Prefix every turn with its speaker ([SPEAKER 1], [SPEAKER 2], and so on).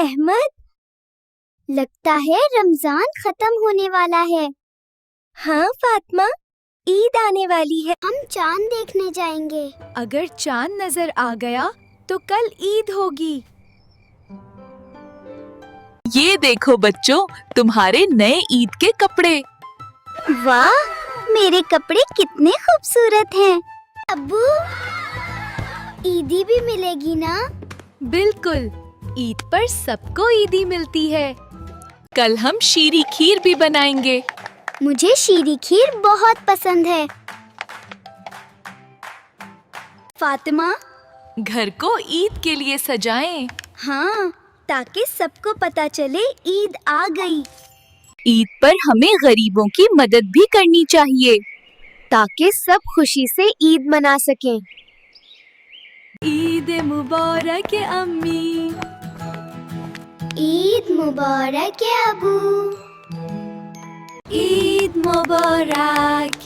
[SPEAKER 1] احمد، لگتا ہے رمضان ختم ہونے والا ہے۔ ہاں فاطمہ، عید آنے والی ہے۔ ہم چاند دیکھنے جائیں گے۔
[SPEAKER 2] اگر چاند نظر آ گیا تو کل عید ہوگی۔
[SPEAKER 3] یہ دیکھو بچوں، تمہارے نئے عید کے کپڑے۔
[SPEAKER 1] واہ، میرے کپڑے کتنے خوبصورت ہیں۔ ابو، عیدی بھی ملے گی نا؟
[SPEAKER 2] بالکل، عید پر سب کو عیدی ملتی ہے۔
[SPEAKER 3] کل ہم شیریں کھیر بھی بنائیں گے۔
[SPEAKER 1] مجھے شیریں کھیر بہت پسند ہے۔ فاطمہ،
[SPEAKER 3] گھر کو عید کے لیے سجائیں۔
[SPEAKER 1] ہاں، تاکہ سب کو پتہ چلے عید آ گئی۔
[SPEAKER 3] عید پر ہمیں غریبوں کی مدد بھی کرنی چاہیے،
[SPEAKER 2] تاکہ سب خوشی سے عید منا سکیں۔ عید مبارک امی،
[SPEAKER 1] عید مبارک ابو،
[SPEAKER 2] عید مبارک